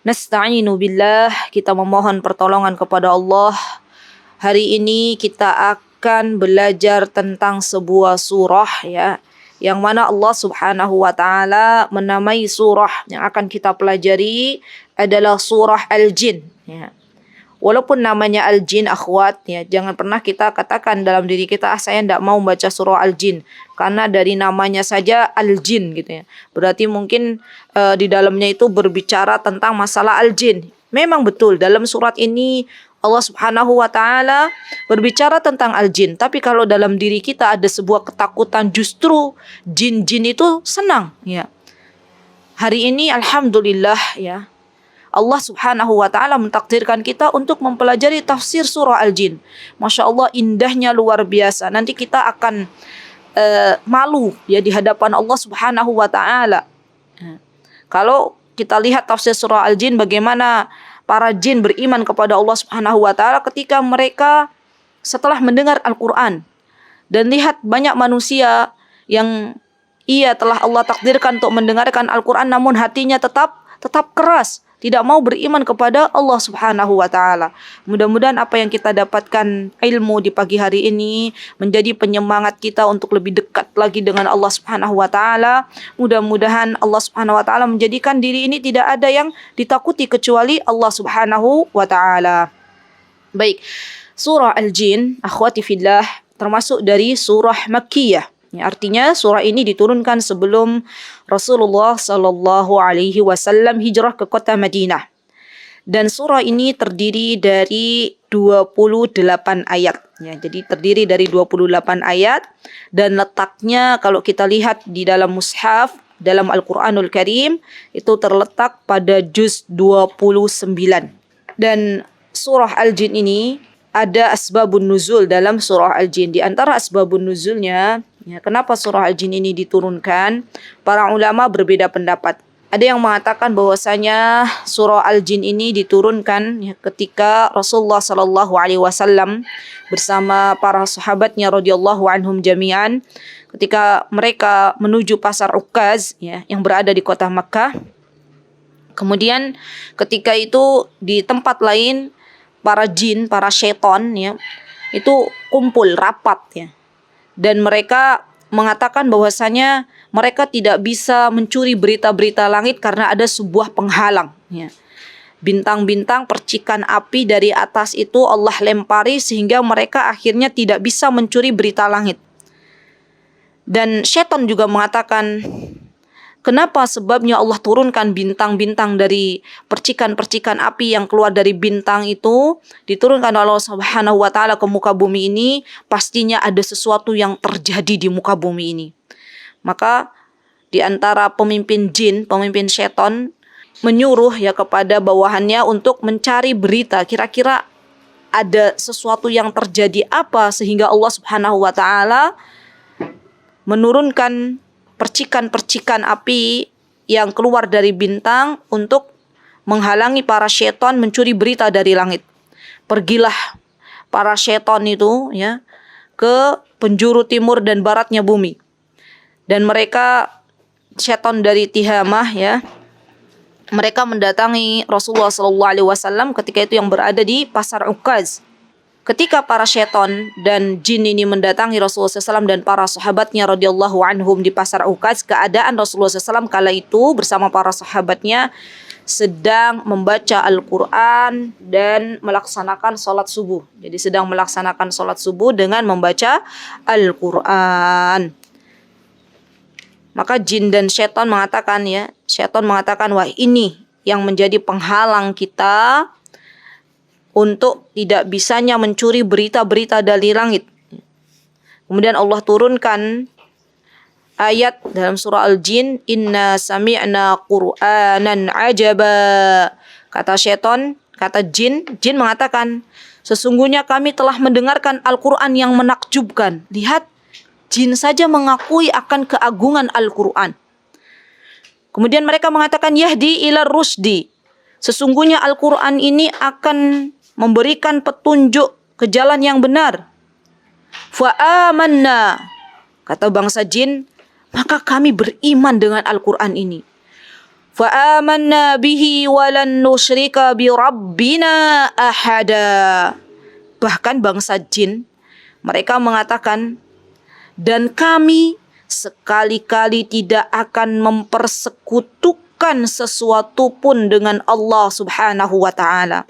Nasta'inu billah, kita memohon pertolongan kepada Allah. Hari ini kita akan belajar tentang sebuah surah yang mana Allah Subhanahu wa taala menamai surah yang akan kita pelajari adalah surah Al-Jin Walaupun namanya Al-Jin akhwat jangan pernah kita katakan dalam diri kita saya tidak mau baca surah Al-Jin karena dari namanya saja Al-Jin Berarti mungkin di dalamnya itu berbicara tentang masalah Al-Jin. Memang betul dalam surat ini Allah Subhanahu wa taala berbicara tentang Al-Jin, tapi kalau dalam diri kita ada sebuah ketakutan, justru jin-jin itu senang Hari ini alhamdulillah Allah Subhanahu wa taala mentakdirkan kita untuk mempelajari tafsir surah Al-Jin. Masya Allah, indahnya luar biasa. Nanti kita akan malu di hadapan Allah Subhanahu wa taala. Kalau kita lihat tafsir surah Al-Jin, bagaimana para jin beriman kepada Allah Subhanahu wa taala ketika mereka setelah mendengar Al-Qur'an dan lihat banyak manusia yang telah Allah takdirkan untuk mendengarkan Al-Qur'an namun hatinya tetap keras, tidak mau beriman kepada Allah Subhanahu wa taala. Mudah-mudahan apa yang kita dapatkan ilmu di pagi hari ini menjadi penyemangat kita untuk lebih dekat lagi dengan Allah Subhanahu wa taala. Mudah-mudahan Allah Subhanahu wa taala menjadikan diri ini tidak ada yang ditakuti kecuali Allah Subhanahu wa taala. Baik. Surah Al-Jin, akhwati fillah, termasuk dari surah Makkiyah. Artinya surah ini diturunkan sebelum Rasulullah sallallahu alaihi wasallam hijrah ke kota Madinah. Dan surah ini terdiri dari 28 ayat. Jadi terdiri dari 28 ayat dan letaknya kalau kita lihat di dalam mushaf, dalam Al-Qur'anul Karim itu terletak pada juz 29. Dan surah Al-Jin ini ada asbabun nuzul dalam surah Al-Jin. Di antara asbabun nuzulnya, kenapa surah Al-Jin ini diturunkan, para ulama berbeda pendapat. Ada yang mengatakan bahwasanya surah Al-Jin ini diturunkan ketika Rasulullah sallallahu alaihi wasallam bersama para sahabatnya radhiyallahu anhum jami'an ketika mereka menuju pasar Uqaz yang berada di kota Makkah. Kemudian ketika itu di tempat lain para jin, para syaitan itu kumpul rapat dan mereka mengatakan bahwasanya mereka tidak bisa mencuri berita-berita langit karena ada sebuah penghalang bintang-bintang, percikan api dari atas itu Allah lempari sehingga mereka akhirnya tidak bisa mencuri berita langit. Dan syaitan juga mengatakan, kenapa sebabnya Allah turunkan bintang-bintang dari percikan-percikan api yang keluar dari bintang itu diturunkan oleh Allah Subhanahu wa taala ke muka bumi ini, pastinya ada sesuatu yang terjadi di muka bumi ini. Maka di antara pemimpin jin, pemimpin syaitan menyuruh kepada bawahannya untuk mencari berita, kira-kira ada sesuatu yang terjadi apa sehingga Allah Subhanahu wa taala menurunkan percikan-percikan api yang keluar dari bintang untuk menghalangi para syaitan mencuri berita dari langit. Pergilah para syaitan itu ke penjuru timur dan baratnya bumi. Dan mereka syaitan dari Tihamah mereka mendatangi Rasulullah SAW ketika itu yang berada di pasar Uqaz. Ketika para syaitan dan jin ini mendatangi Rasulullah SAW dan para sahabatnya radhiyallahu anhum di pasar Uqaz, keadaan Rasulullah SAW kala itu bersama para sahabatnya sedang membaca Al-Quran dan melaksanakan sholat subuh. Jadi sedang melaksanakan sholat subuh dengan membaca Al-Quran. Maka jin dan syaitan mengatakan wah ini yang menjadi penghalang kita untuk tidak bisanya mencuri berita-berita dari langit. Kemudian Allah turunkan ayat dalam surah Al-Jin, Inna sami'na Qur'anan ajaba. Kata syaitan, kata jin mengatakan, sesungguhnya kami telah mendengarkan Al-Quran yang menakjubkan. Lihat, jin saja mengakui akan keagungan Al-Quran. Kemudian mereka mengatakan, Yahdi ila rusdi. Sesungguhnya Al-Quran ini akan memberikan petunjuk ke jalan yang benar. Fa'amanna. Kata bangsa jin, maka kami beriman dengan Al-Quran ini. فآمنا به ولن نشرك بربنا أحدا. Bahkan bangsa jin mereka mengatakan, dan kami sekali-kali tidak akan mempersekutukan sesuatu pun dengan Allah Subhanahu wa taala.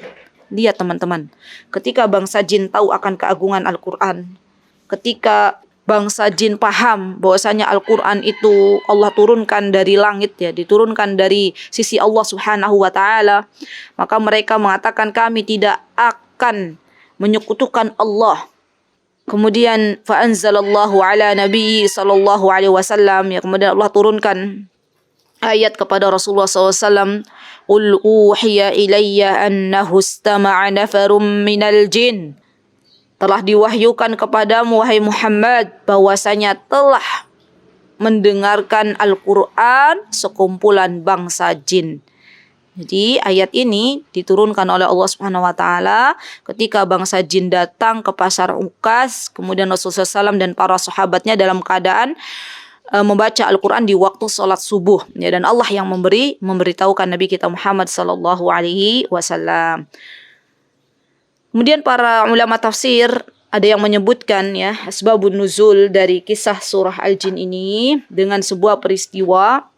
Lihat teman-teman, ketika bangsa jin tahu akan keagungan Al-Qur'an, ketika bangsa jin paham bahwasanya Al-Qur'an itu Allah turunkan dari langit, ya, diturunkan dari sisi Allah Subhanahu wa taala, maka mereka mengatakan kami tidak akan menyekutukan Allah. Kemudian fa anzalallahu ala nabi sallallahu alaihi wasallam, ya, kemudian Allah turunkan ayat kepada Rasulullah SAW. Qul uhiya ilayya annahu istama'a nafarum minal jin. Telah diwahyukan kepadamu wahai Muhammad bahwasanya telah mendengarkan Al-Qur'an sekumpulan bangsa jin. Jadi ayat ini diturunkan oleh Allah Subhanahu wa taala ketika bangsa jin datang ke pasar Ukas, kemudian Rasulullah SAW dan para sahabatnya dalam keadaan membaca Al-Qur'an di waktu salat subuh, ya, dan Allah yang memberitahukan Nabi kita Muhammad sallallahu alaihi wasallam. Kemudian para ulama tafsir ada yang menyebutkan, ya, asbabun nuzul dari kisah surah Al-Jin ini dengan sebuah peristiwa,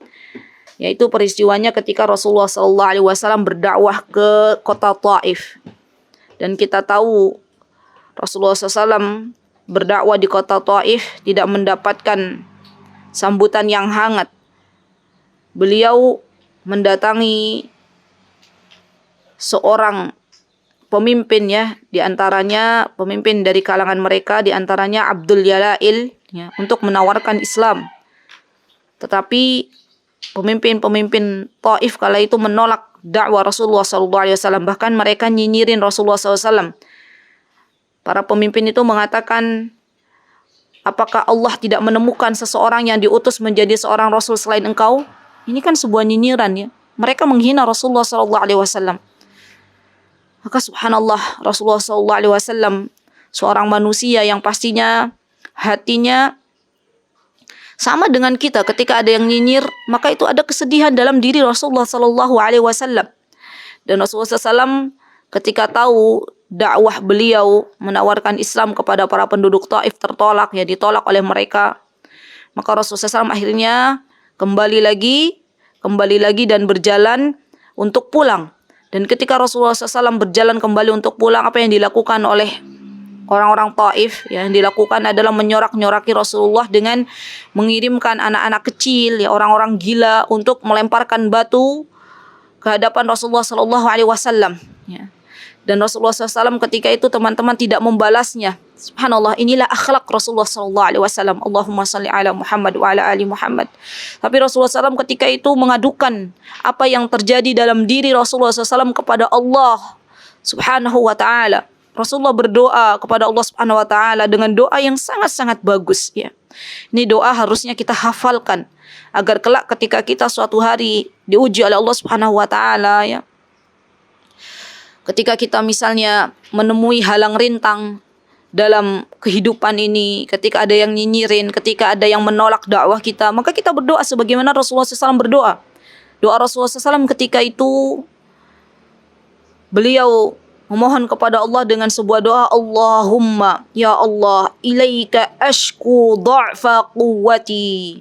yaitu peristiwanya ketika Rasulullah SAW berdakwah ke kota Taif. Dan kita tahu Rasulullah SAW berdakwah di kota Taif tidak mendapatkan sambutan yang hangat. Beliau mendatangi seorang pemimpin, ya, di antaranya pemimpin dari kalangan mereka, di antaranya Abdul Yalail, ya, untuk menawarkan Islam. Tetapi pemimpin-pemimpin Taif kala itu menolak dakwah Rasulullah SAW. Bahkan mereka nyinyirin Rasulullah SAW. Para pemimpin itu mengatakan, apakah Allah tidak menemukan seseorang yang diutus menjadi seorang Rasul selain engkau? Ini kan sebuah nyinyiran, ya. Mereka menghina Rasulullah SAW. Maka subhanallah, Rasulullah SAW seorang manusia yang pastinya hatinya sama dengan kita. Ketika ada yang nyinyir, maka itu ada kesedihan dalam diri Rasulullah SAW. Dan Rasulullah SAW ketika tahu dakwah beliau menawarkan Islam kepada para penduduk Taif tertolak, ya, ditolak oleh mereka, maka Rasulullah SAW akhirnya kembali lagi dan berjalan untuk pulang. Dan ketika Rasulullah SAW berjalan kembali untuk pulang, apa yang dilakukan oleh orang-orang Taif, yang dilakukan adalah menyorak-nyoraki Rasulullah dengan mengirimkan anak-anak kecil, ya, orang-orang gila untuk melemparkan batu ke hadapan Rasulullah SAW, ya. Dan Rasulullah SAW ketika itu teman-teman tidak membalasnya. Subhanallah, inilah akhlak Rasulullah SAW. Allahumma salli ala Muhammad wa ala ali Muhammad. Tapi Rasulullah SAW ketika itu mengadukan apa yang terjadi dalam diri Rasulullah SAW kepada Allah Subhanahu wa ta'ala. Rasulullah berdoa kepada Allah Subhanahu wa taala dengan doa yang sangat-sangat bagus, ya. Ini doa harusnya kita hafalkan agar kelak ketika kita suatu hari diuji oleh Allah Subhanahu wa taala, ya. Ketika kita misalnya menemui halang rintang dalam kehidupan ini, ketika ada yang nyinyirin, ketika ada yang menolak dakwah kita, maka kita berdoa sebagaimana Rasulullah SAW berdoa. Doa Rasulullah SAW ketika itu beliau memohon kepada Allah dengan sebuah doa, Allahumma, ya Allah, ilaika ashku dha'fa quwwati.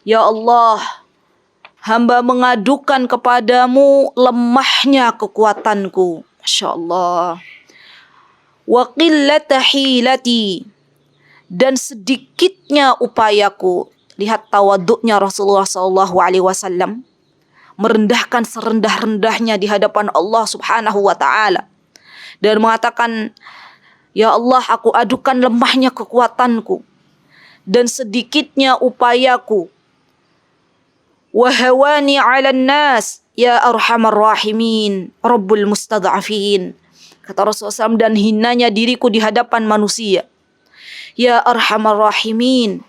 Ya Allah, hamba mengadukan kepadamu lemahnya kekuatanku. Masya Allah. Wa qillata hilati, dan sedikitnya upayaku. Lihat tawaduknya Rasulullah SAW, merendahkan serendah-rendahnya di hadapan Allah Subhanahu wa ta'ala. Dan mengatakan, ya Allah, aku adukan lemahnya kekuatanku dan sedikitnya upayaku. Wahawani 'alan nas ya arhamar rahimin rabbul mustad'afin. Kata Rasulullah SAW, dan hinanya diriku di hadapan manusia. Ya arhamar rahimin,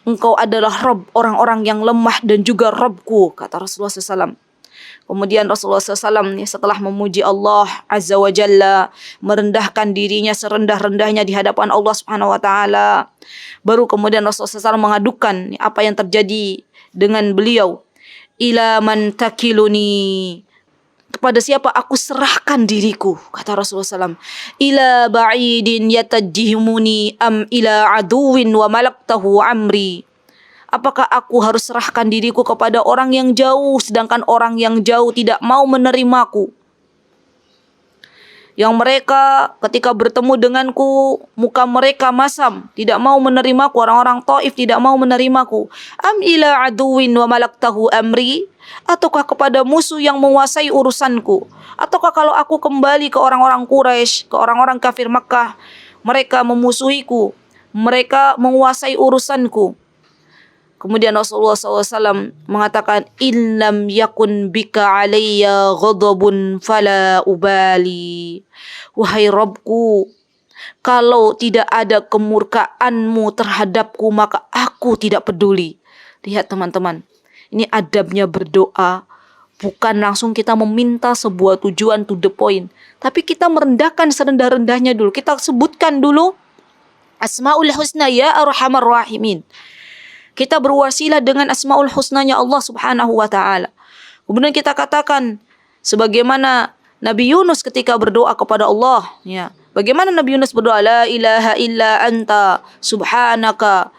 engkau adalah Rabb orang-orang yang lemah dan juga Rabbku, kata Rasulullah SAW. Kemudian Rasulullah SAW setelah memuji Allah Azza wa Jalla, merendahkan dirinya serendah-rendahnya di hadapan Allah Subhanahu wa ta'ala, baru kemudian Rasulullah SAW mengadukan apa yang terjadi dengan beliau. ila man takiluni. Kepada siapa aku serahkan diriku, kata Rasulullah SAW. Ila ba'idin yatajihmuni am ila aduwin wa malaktahu amri. Apakah aku harus serahkan diriku kepada orang yang jauh, sedangkan orang yang jauh tidak mau menerimaku? Yang mereka ketika bertemu denganku, muka mereka masam, tidak mau menerimaku. Orang-orang Taif tidak mau menerimaku. Am ila aduwin wa malaktahu amri. Ataukah kepada musuh yang menguasai urusanku? Ataukah kalau aku kembali ke orang-orang Quraisy, ke orang-orang kafir Makkah, mereka memusuhiku, mereka menguasai urusanku? Kemudian Rasulullah SAW mengatakan, In lam yakun bika alayya ghadabun fala ubali. Wahai Rabbku, kalau tidak ada kemurkaanmu terhadapku, maka aku tidak peduli. Lihat teman-teman, ini adabnya berdoa. Bukan langsung kita meminta sebuah tujuan to the point. Tapi kita merendahkan serendah-rendahnya dulu. Kita sebutkan dulu Asmaul Husna ya Arhamar Rahimin. Kita berwasilah dengan Asmaul Husnanya Allah Subhanahu wa Ta'ala. Kemudian kita katakan sebagaimana Nabi Yunus ketika berdoa kepada Allah, ya. Bagaimana Nabi Yunus berdoa, La ilaha illa anta subhanaka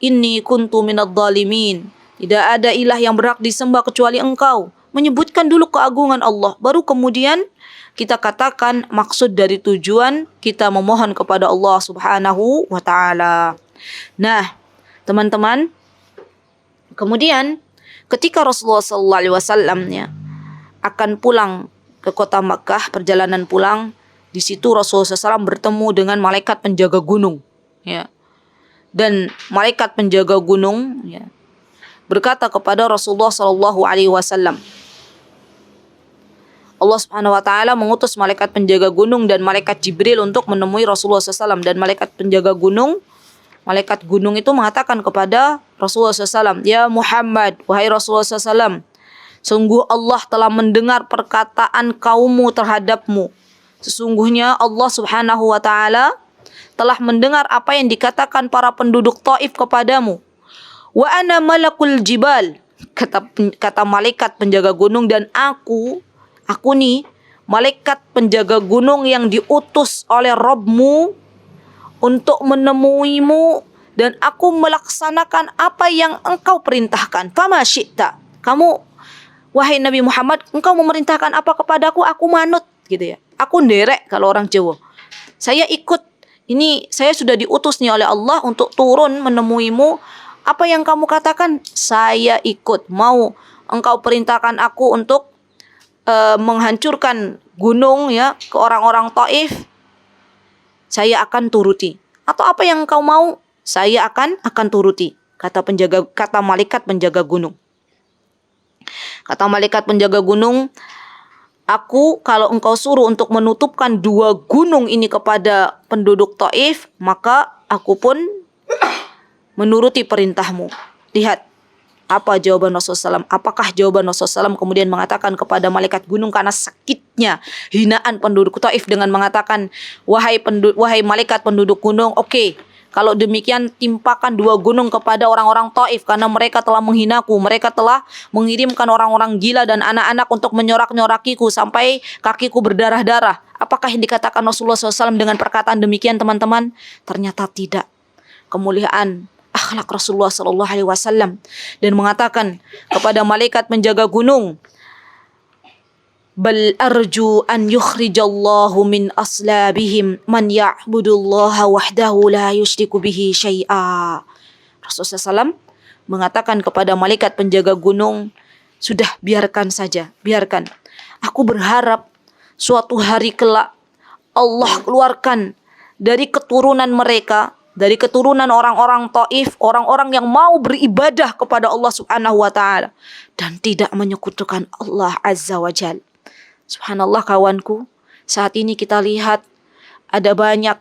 inni kuntu minadh dhalimin. Tidak ada ilah yang berhak disembah kecuali Engkau. Menyebutkan dulu keagungan Allah, baru kemudian kita katakan maksud dari tujuan kita memohon kepada Allah Subhanahu wa Ta'ala. Nah, teman-teman, kemudian ketika Rasulullah SAW ya akan pulang ke kota Makkah, perjalanan pulang, di situ Rasulullah SAW bertemu dengan malaikat penjaga gunung, ya. Dan malaikat penjaga gunung, ya, berkata kepada Rasulullah SAW. Allah Subhanahu wa Ta'ala mengutus malaikat penjaga gunung dan malaikat Jibril untuk menemui Rasulullah SAW. Dan malaikat penjaga gunung, malaikat gunung itu mengatakan kepada Rasulullah SAW, Ya Muhammad, wahai Rasulullah SAW, sungguh Allah telah mendengar perkataan kaummu terhadapmu. Sesungguhnya Allah Subhanahu wa Ta'ala telah mendengar apa yang dikatakan para penduduk Taif kepadamu. Wa ana malakul jibal, kata malaikat penjaga gunung, dan aku nih malaikat penjaga gunung yang diutus oleh Rabbmu untuk menemuimu, dan aku melaksanakan apa yang engkau perintahkan. Fama syi'ta, kamu wahai Nabi Muhammad, engkau memerintahkan apa kepadaku, aku manut, gitu ya. Aku nderek kalau orang Jawa. Saya ikut. Ini saya sudah diutus nih oleh Allah untuk turun menemuimu. Apa yang kamu katakan, saya ikut. Mau engkau perintahkan aku untuk menghancurkan gunung ya ke orang-orang Taif, saya akan turuti. Atau apa yang engkau mau, saya akan turuti. Kata malaikat penjaga gunung. Kata malaikat penjaga gunung, aku kalau engkau suruh untuk menutupkan 2 gunung ini kepada penduduk Taif, maka aku pun menuruti perintahmu. Lihat apa jawaban Rasulullah SAW. Apakah jawaban Rasulullah SAW kemudian mengatakan kepada malaikat gunung karena sakitnya hinaan penduduk Taif dengan mengatakan, wahai malaikat penduduk gunung, oke, kalau demikian timpakan 2 gunung kepada orang-orang Taif karena mereka telah menghinaku, mereka telah mengirimkan orang-orang gila dan anak-anak untuk menyorak-nyorakiku sampai kakiku berdarah-darah. Apakah yang dikatakan Rasulullah SAW dengan perkataan demikian, teman-teman? Ternyata tidak. Kemuliaan akhlak Rasulullah SAW dan mengatakan kepada malaikat penjaga gunung, bal arju an yukhrijallahu min aslabihim man ya'budullaha wahdahu la yusyriku bihi syai'a. Rasulullah SAW mengatakan kepada malaikat penjaga gunung, sudah, biarkan saja, biarkan. Aku berharap suatu hari kelak Allah keluarkan dari keturunan mereka, dari keturunan orang-orang Taif, orang-orang yang mau beribadah kepada Allah Subhanahu wa Ta'ala dan tidak menyekutukan Allah Azza wa Jalla. Subhanallah kawanku, saat ini kita lihat ada banyak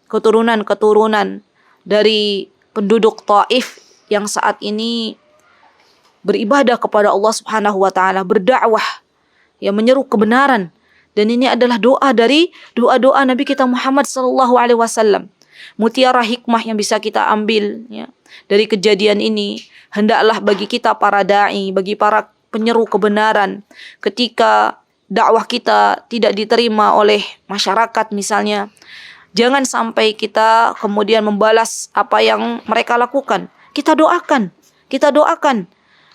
keturunan-keturunan dari penduduk Taif yang saat ini beribadah kepada Allah Subhanahu wa Ta'ala, berdakwah, yang menyeru kebenaran. Dan ini adalah doa dari doa-doa Nabi kita Muhammad sallallahu alaihi wasallam. Mutiara hikmah yang bisa kita ambil ya dari kejadian ini, hendaklah bagi kita para dai, bagi para penyeru kebenaran, ketika dakwah kita tidak diterima oleh masyarakat misalnya, jangan sampai kita kemudian membalas apa yang mereka lakukan. Kita doakan.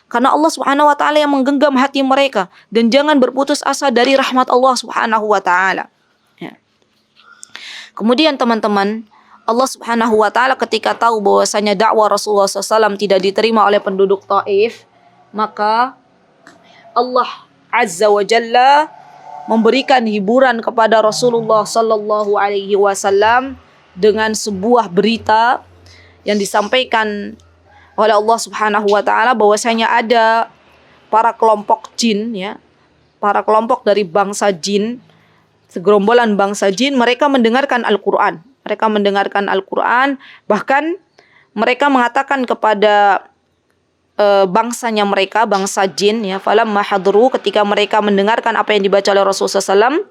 Karena Allah Subhanahu wa taala yang menggenggam hati mereka, dan jangan berputus asa dari rahmat Allah Subhanahu wa taala. Ya. Kemudian teman-teman, Allah Subhanahu wa taala ketika tahu bahwasanya dakwah Rasulullah SAW tidak diterima oleh penduduk Taif, maka Allah Azza wa Jalla memberikan hiburan kepada Rasulullah sallallahu alaihi wasallam dengan sebuah berita yang disampaikan oleh Allah Subhanahu wa taala bahwasanya ada para kelompok jin, ya. Para kelompok dari bangsa jin, segerombolan bangsa jin, mereka mendengarkan Al-Qur'an. Bahkan mereka mengatakan kepada bangsanya mereka, bangsa jin, ya, falamma hadru, ketika mereka mendengarkan apa yang dibaca oleh Rasulullah SAW,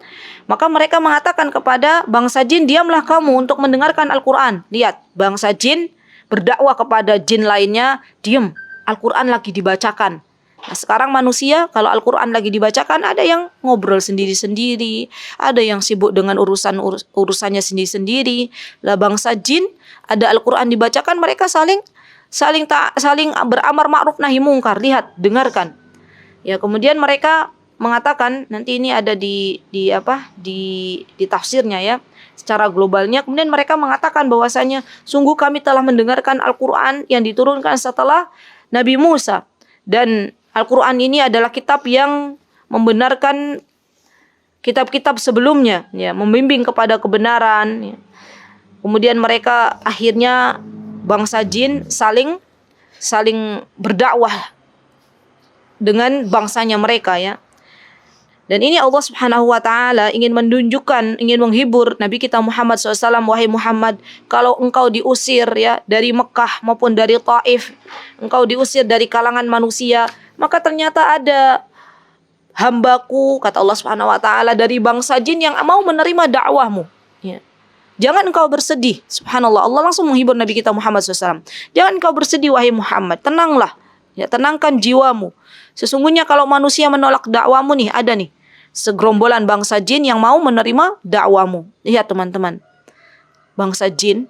maka mereka mengatakan kepada bangsa jin, diamlah kamu untuk mendengarkan Al-Qur'an. Lihat, bangsa jin berdakwah kepada jin lainnya, diam, Al-Quran lagi dibacakan. Nah, sekarang manusia kalau Al-Quran lagi dibacakan, ada yang ngobrol sendiri-sendiri, ada yang sibuk dengan urusannya sendiri-sendiri. Lah bangsa jin, ada Al-Quran dibacakan, mereka saling beramar ma'ruf nahi mungkar. Lihat, dengarkan. Ya, kemudian mereka mengatakan, nanti ini ada di tafsirnya, ya. Secara globalnya, kemudian mereka mengatakan bahwasanya sungguh kami telah mendengarkan Al-Quran yang diturunkan setelah Nabi Musa, dan Al-Quran ini adalah kitab yang membenarkan kitab-kitab sebelumnya, ya, membimbing kepada kebenaran, ya. Kemudian mereka akhirnya bangsa jin saling berdakwah dengan bangsanya mereka, ya. Dan ini Allah Subhanahu wa taala ingin menunjukkan, ingin menghibur Nabi kita Muhammad SAW. Wahai Muhammad, kalau engkau diusir, ya, dari Mekah maupun dari Taif, engkau diusir dari kalangan manusia, maka ternyata ada hambaku, kata Allah Subhanahu wa taala, dari bangsa jin yang mau menerima dakwahmu, ya. Jangan engkau bersedih. Subhanallah, Allah langsung menghibur Nabi kita Muhammad SAW. Jangan engkau bersedih wahai Muhammad, tenanglah, ya, tenangkan jiwamu. Sesungguhnya kalau manusia menolak dakwamu nih, ada nih segerombolan bangsa jin yang mau menerima dakwamu. Lihat teman-teman, bangsa jin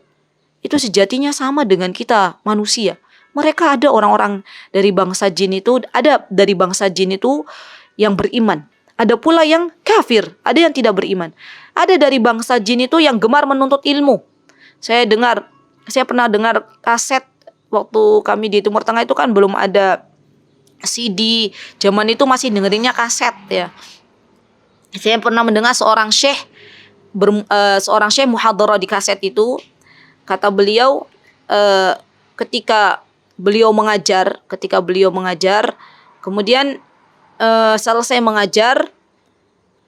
itu sejatinya sama dengan kita manusia. Mereka ada orang-orang dari bangsa jin itu, yang beriman. Ada pula yang kafir, ada yang tidak beriman. Ada dari bangsa jin itu yang gemar menuntut ilmu. Saya pernah dengar kaset waktu kami di Timur Tengah itu kan belum ada CD, zaman itu masih dengerinnya kaset, ya. Saya pernah mendengar seorang syekh muhadharah di kaset itu. Kata beliau, ketika beliau mengajar, kemudian selesai mengajar,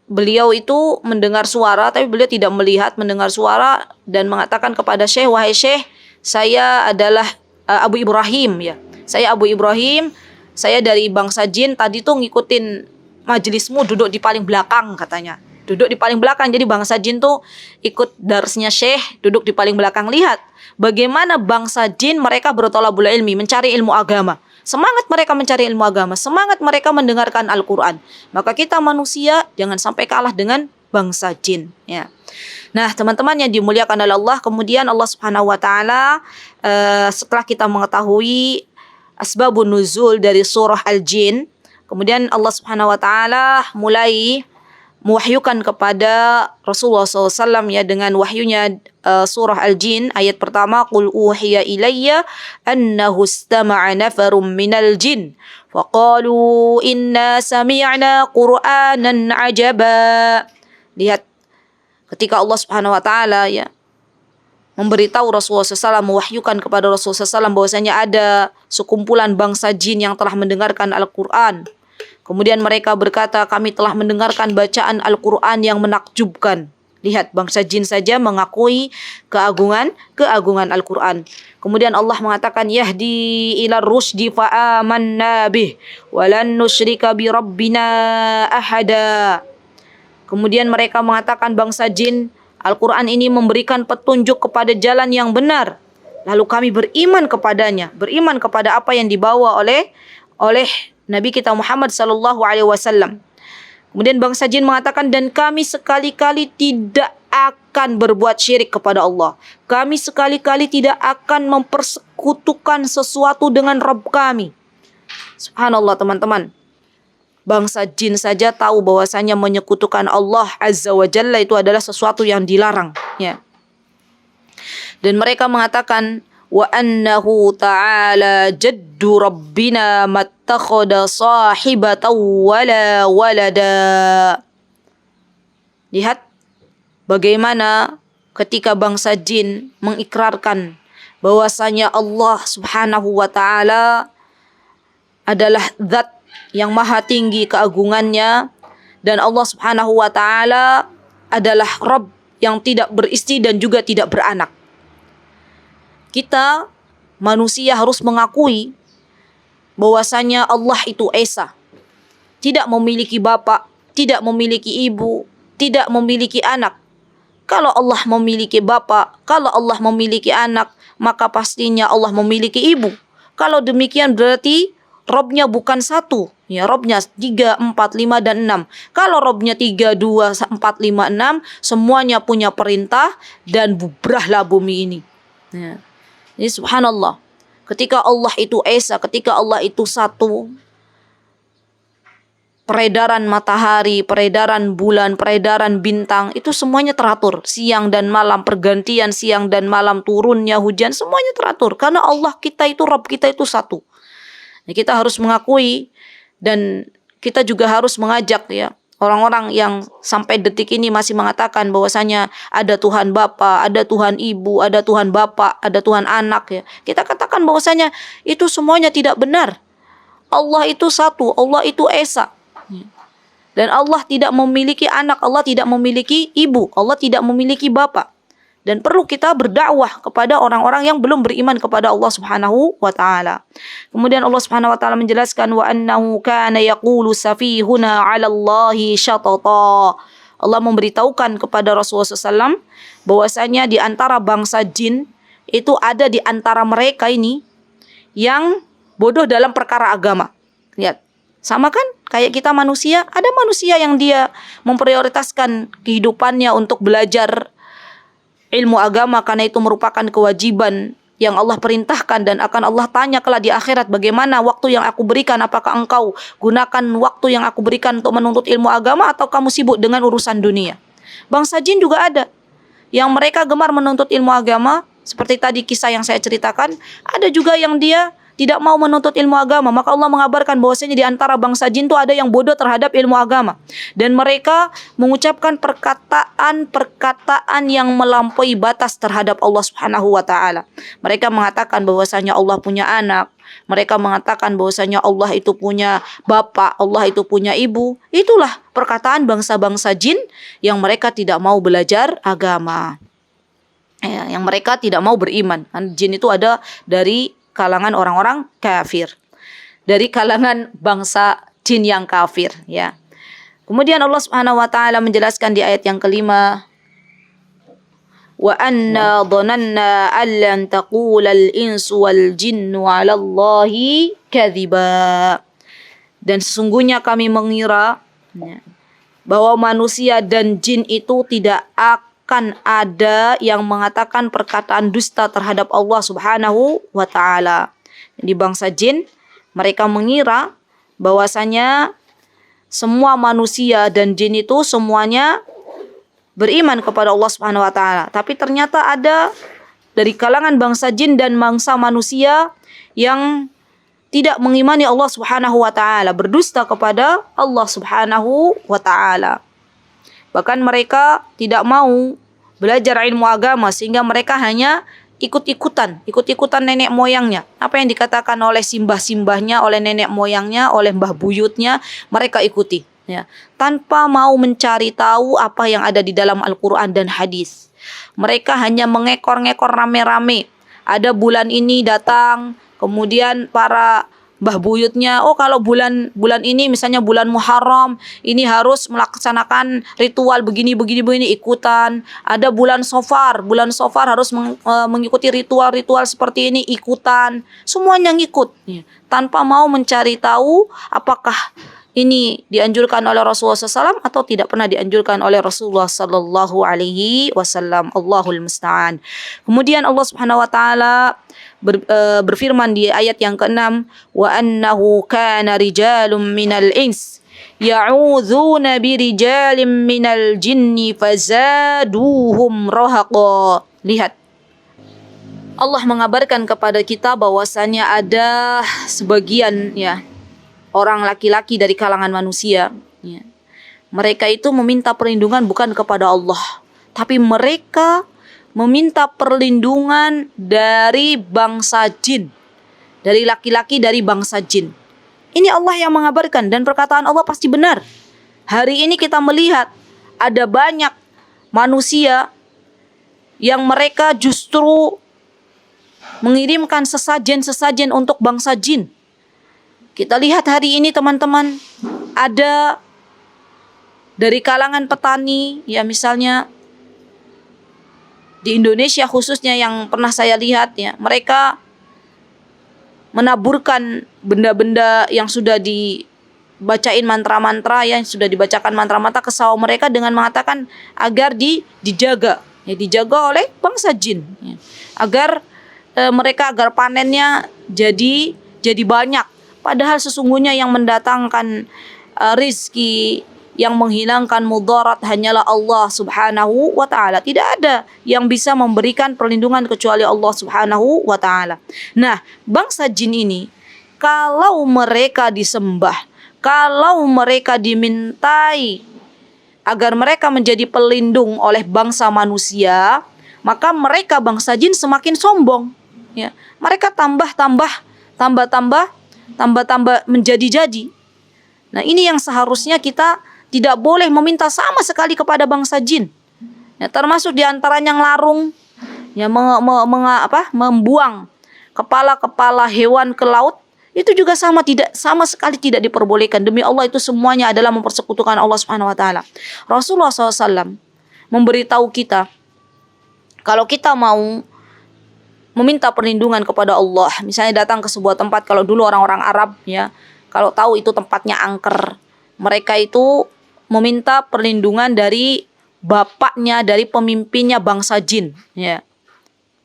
beliau itu mendengar suara, tapi beliau tidak melihat, mendengar suara dan mengatakan kepada syekh, wahai syekh, saya adalah Abu Ibrahim, ya. Saya Abu Ibrahim, saya dari bangsa jin, tadi tuh ngikutin majelismu, duduk di paling belakang, katanya. Duduk di paling belakang, jadi bangsa jin tuh ikut darsnya syekh, duduk di paling belakang. Lihat bagaimana bangsa jin mereka bertolabul ilmi, mencari ilmu agama. Semangat mereka mencari ilmu agama, semangat mereka mendengarkan Al-Quran. Maka kita manusia jangan sampai kalah dengan bangsa jin, ya. Nah, teman-teman yang dimuliakan oleh Allah, kemudian Allah Subhanahu wa taala setelah kita mengetahui asbabun nuzul dari surah Al-Jin, kemudian Allah Subhanahu wa taala mulai mewahyukan kepada Rasulullah SAW, ya, dengan wahyunya surah Al-Jin ayat pertama, qul uhiya ilayya annahu istama'a nafarum minal jin faqalu inna sami'na qur'anan ajaba. Lihat, ketika Allah Subhanahu wa taala, ya, memberitahu Rasulullah SAW, mewahyukan kepada Rasulullah SAW bahwasanya ada sekumpulan bangsa jin yang telah mendengarkan Al-Quran. Kemudian mereka berkata, kami telah mendengarkan bacaan Al-Quran yang menakjubkan. Lihat, bangsa jin saja mengakui keagungan Al-Quran. Kemudian Allah mengatakan, yahdi ila rusdi fa'amanna bih walan nusyrika bi rabbina ahada. Kemudian mereka mengatakan, bangsa jin, Al-Quran ini memberikan petunjuk kepada jalan yang benar, lalu kami beriman kepadanya, beriman kepada apa yang dibawa oleh Nabi kita Muhammad sallallahu alaihi wasallam. Kemudian bangsa jin mengatakan, dan kami sekali-kali tidak akan berbuat syirik kepada Allah. Kami sekali-kali tidak akan mempersekutukan sesuatu dengan Rabb kami. Subhanallah teman-teman. Bangsa jin saja tahu bahwasanya menyekutukan Allah Azza wa Jalla itu adalah sesuatu yang dilarang. Ya. Dan mereka mengatakan, wa annahu ta'ala jaddu rabbina mattakhadha sahibatan wala walada. Lihat bagaimana ketika bangsa jin mengikrarkan bahwasanya Allah Subhanahu wa taala adalah zat yang maha tinggi keagungannya, dan Allah Subhanahu wa taala adalah Rabb yang tidak beristri dan juga tidak beranak. Kita manusia harus mengakui bahwasanya Allah itu Esa. Tidak memiliki bapak, tidak memiliki ibu, tidak memiliki anak. Kalau Allah memiliki bapak, kalau Allah memiliki anak, maka pastinya Allah memiliki ibu. Kalau demikian berarti Robnya bukan satu. Ya, Robnya 3, 4, 5, dan 6. Kalau Robnya 3, 2, 4, 5, 6, semuanya punya perintah dan bubrahlah bumi ini. Ya. Jadi subhanallah, ketika Allah itu Esa, ketika Allah itu satu, peredaran matahari, peredaran bulan, peredaran bintang, itu semuanya teratur. Siang dan malam, pergantian siang dan malam, turunnya hujan, semuanya teratur. Karena Allah kita itu, Rabb kita itu satu. Nah, kita harus mengakui, dan kita juga harus mengajak ya orang-orang yang sampai detik ini masih mengatakan bahwasanya ada Tuhan Bapa, ada Tuhan Ibu, ada Tuhan Bapak, ada Tuhan Anak ya. Kita katakan bahwasanya itu semuanya tidak benar. Allah itu satu, Allah itu Esa. Dan Allah tidak memiliki anak, Allah tidak memiliki ibu, Allah tidak memiliki bapak. Dan perlu kita berdakwah kepada orang-orang yang belum beriman kepada Allah Subhanahu wa taala. Kemudian Allah Subhanahu wa taala menjelaskan, wa annahu kana yaqulu safihuna 'ala Allahi syatata. Allah memberitahukan kepada Rasulullah SAW bahwasanya di antara bangsa jin itu ada di antara mereka ini yang bodoh dalam perkara agama. Lihat, sama kan kayak kita manusia, ada manusia yang dia memprioritaskan kehidupannya untuk belajar ilmu agama karena itu merupakan kewajiban yang Allah perintahkan, dan akan Allah tanya kelak di akhirat, bagaimana waktu yang aku berikan, apakah engkau gunakan waktu yang aku berikan untuk menuntut ilmu agama atau kamu sibuk dengan urusan dunia. Bangsa jin juga ada yang mereka gemar menuntut ilmu agama, seperti tadi kisah yang saya ceritakan. Ada juga yang dia tidak mau menuntut ilmu agama, maka Allah mengabarkan bahwasanya di antara bangsa jin itu ada yang bodoh terhadap ilmu agama, dan mereka mengucapkan perkataan-perkataan yang melampaui batas terhadap Allah Subhanahu wa taala. Mereka mengatakan bahwasanya Allah punya anak, mereka mengatakan bahwasanya Allah itu punya bapak, Allah itu punya ibu. Itulah perkataan bangsa-bangsa jin yang mereka tidak mau belajar agama. Ya, yang mereka tidak mau beriman. Jin itu ada dari kalangan orang-orang kafir, dari kalangan bangsa jin yang kafir ya. Kemudian Allah Subhanahu wa taala menjelaskan di ayat yang kelima, wa anna dhananna allan taqula al-insu wal jinnu 'ala Allahi kadhiba. Dan sesungguhnya kami mengira ya, bahwa manusia dan jin itu tidak akan ada yang mengatakan perkataan dusta terhadap Allah Subhanahu wa taala. Di bangsa jin, mereka mengira bahwasanya semua manusia dan jin itu semuanya beriman kepada Allah Subhanahu wa taala. Tapi ternyata ada dari kalangan bangsa jin dan bangsa manusia yang tidak mengimani Allah Subhanahu wa taala, berdusta kepada Allah Subhanahu wa taala. Bahkan mereka tidak mau belajar ilmu agama, sehingga mereka hanya ikut-ikutan nenek moyangnya. Apa yang dikatakan oleh simbah-simbahnya, oleh nenek moyangnya, oleh mbah buyutnya, mereka ikuti. Ya, tanpa mau mencari tahu apa yang ada di dalam Al-Quran dan hadis. Mereka hanya mengekor-ngekor rame-rame. Ada bulan ini datang, kemudian para mbah buyutnya, oh kalau bulan ini misalnya bulan Muharram, ini harus melaksanakan ritual begini ikutan. Ada bulan Safar harus mengikuti ritual seperti ini ikutan. Semuanya ngikut ya, tanpa mau mencari tahu apakah ini dianjurkan oleh Rasulullah SAW atau tidak pernah dianjurkan oleh Rasulullah Sallallahu Alaihi Wasallam. Allahul Musta'an. Kemudian Allah Subhanahu Wa Taala berfirman di ayat yang ke-6, wa annahu kana rijalun minal ins ya'udzuna birijalin minal jinni fazaduhum rahaqa. Lihat, Allah mengabarkan kepada kita bahwasanya ada sebagian ya orang laki-laki dari kalangan manusia ya. Mereka itu meminta perlindungan bukan kepada Allah, tapi mereka meminta perlindungan dari bangsa jin, dari laki-laki dari bangsa jin. Ini Allah yang mengabarkan dan perkataan Allah pasti benar. Hari ini kita melihat ada banyak manusia yang mereka justru mengirimkan sesajen-sesajen untuk bangsa jin. Kita lihat hari ini teman-teman, ada dari kalangan petani ya, misalnya di Indonesia khususnya yang pernah saya lihat ya, mereka menaburkan benda-benda yang sudah dibacain mantra-mantra ya, yang sudah dibacakan mantra-mantra ke sawah mereka dengan mengatakan agar dijaga ya, dijaga oleh bangsa jin ya, agar agar panennya jadi banyak. Padahal sesungguhnya yang mendatangkan rizki, yang menghilangkan mudarat hanyalah Allah Subhanahu wa Ta'ala. Tidak ada yang bisa memberikan perlindungan kecuali Allah Subhanahu wa Ta'ala. Nah, bangsa jin ini kalau mereka disembah, kalau mereka dimintai agar mereka menjadi pelindung oleh bangsa manusia, maka mereka bangsa jin semakin sombong ya. Mereka tambah menjadi-jadi. Nah, ini yang seharusnya kita tidak boleh meminta sama sekali kepada bangsa jin. Ya, termasuk diantaranya larung, ya, membuang kepala-kepala hewan ke laut, itu juga sama sekali tidak diperbolehkan. Demi Allah, itu semuanya adalah mempersekutukan Allah Subhanahu Wa Taala. Rasulullah SAW memberitahu kita, kalau kita mau meminta perlindungan kepada Allah, misalnya datang ke sebuah tempat, kalau dulu orang-orang Arab ya, kalau tahu itu tempatnya angker, mereka itu meminta perlindungan dari bapaknya, dari pemimpinnya bangsa jin ya.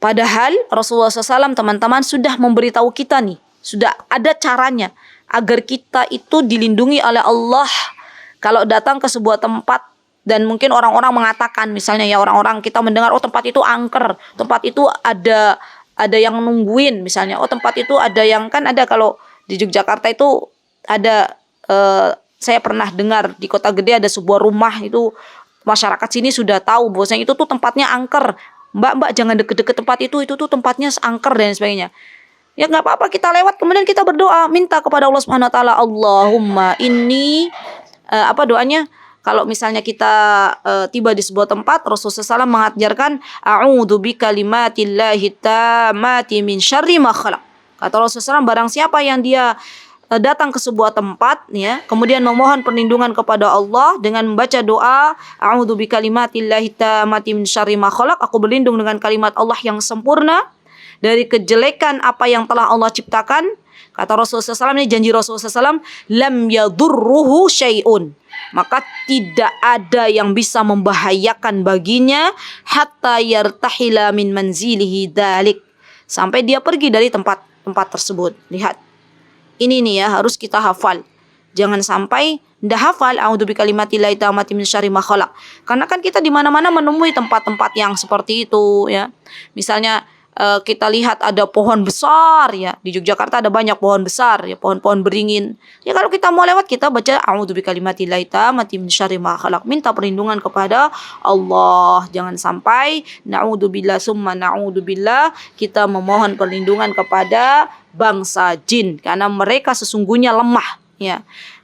Padahal Rasulullah SAW teman-teman sudah memberitahu kita nih, sudah ada caranya agar kita itu dilindungi oleh Allah kalau datang ke sebuah tempat. Dan mungkin orang-orang mengatakan, misalnya ya, orang-orang kita mendengar, oh tempat itu angker, tempat itu ada yang nungguin, misalnya oh tempat itu ada yang, kan ada kalau di Yogyakarta itu ada saya pernah dengar di kota gede ada sebuah rumah itu, masyarakat sini sudah tahu bahwasanya itu tuh tempatnya angker. Mbak jangan deket-deket tempat itu tuh tempatnya angker dan sebagainya. Ya nggak apa-apa, kita lewat kemudian kita berdoa, minta kepada Allah Subhanahu Wa Taala, Allahumma inni doanya? Kalau misalnya kita tiba di sebuah tempat, Rasulullah SAW mengajarkan, a'udzu bikalimatillahi tammati min syarri ma khalaq. Kata Rasulullah SAW, barang siapa yang dia datang ke sebuah tempat ya, kemudian memohon perlindungan kepada Allah dengan membaca doa, a'udzu bikalimatillahi tammati min syarri ma khalaq, aku berlindung dengan kalimat Allah yang sempurna dari kejelekan apa yang telah Allah ciptakan. Kata Rasulullah SAW, ini janji Rasulullah SAW, lam yadurruhu syai'un, maka tidak ada yang bisa membahayakan baginya hatta yartahila min manzilihi dalik, sampai dia pergi dari tempat tersebut. Lihat, ini nih ya, harus kita hafal. Jangan sampai ndak hafal a'udzu bikalimatillahi tammati min syarri ma khalaq. Karena kan kita di mana-mana menemui tempat-tempat yang seperti itu ya. Misalnya kita lihat ada pohon besar ya, di Yogyakarta ada banyak pohon besar ya, pohon-pohon beringin. Ya kalau kita mau lewat, kita baca a'udzu bikalimatillahi tammati min syarri ma khalaq, minta perlindungan kepada Allah. Jangan sampai na'udzubillah summa na'udzubillah kita memohon perlindungan kepada bangsa jin, karena mereka sesungguhnya lemah ya.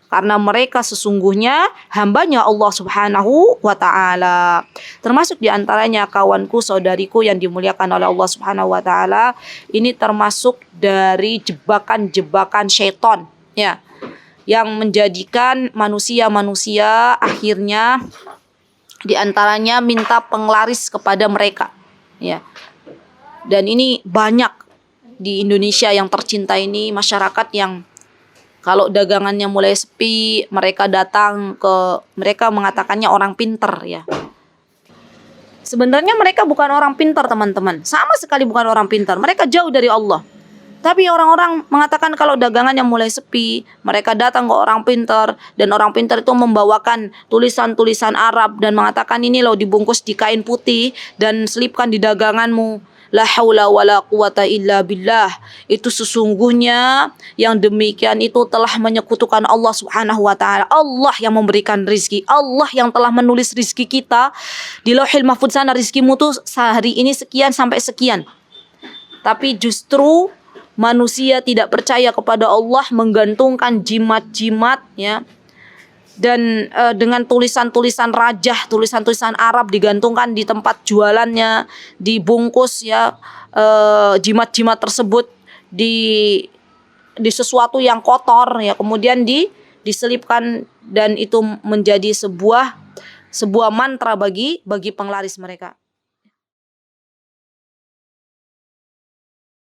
karena mereka sesungguhnya hambanya Allah Subhanahu wa Ta'ala. Termasuk diantaranya kawanku, saudariku yang dimuliakan oleh Allah Subhanahu wa Ta'ala, ini termasuk dari jebakan-jebakan syaitan, ya, yang menjadikan manusia-manusia akhirnya diantaranya minta penglaris kepada mereka, ya. Dan ini banyak di Indonesia yang tercinta ini, masyarakat yang kalau dagangannya mulai sepi, mereka mereka mengatakannya orang pinter, ya. Sebenarnya mereka bukan orang pintar, teman-teman. Sama sekali bukan orang pintar. Mereka jauh dari Allah. Tapi orang-orang mengatakan kalau dagangannya mulai sepi, mereka datang ke orang pintar, dan orang pintar itu membawakan tulisan-tulisan Arab dan mengatakan, ini loh dibungkus di kain putih dan selipkan di daganganmu. La haula wala quwata illa billah. Itu sesungguhnya yang demikian itu telah menyekutukan Allah Subhanahu wa Ta'ala. Allah yang memberikan rizki, Allah yang telah menulis rizki kita di Lauhil Mahfuz sana, rizkimu tuh sehari ini sekian sampai sekian. Tapi justru manusia tidak percaya kepada Allah, menggantungkan jimat-jimat, ya, dan dengan tulisan-tulisan rajah, tulisan-tulisan Arab digantungkan di tempat jualannya, dibungkus, ya, jimat-jimat tersebut di sesuatu yang kotor, ya, kemudian diselipkan, dan itu menjadi sebuah mantra bagi penglaris mereka.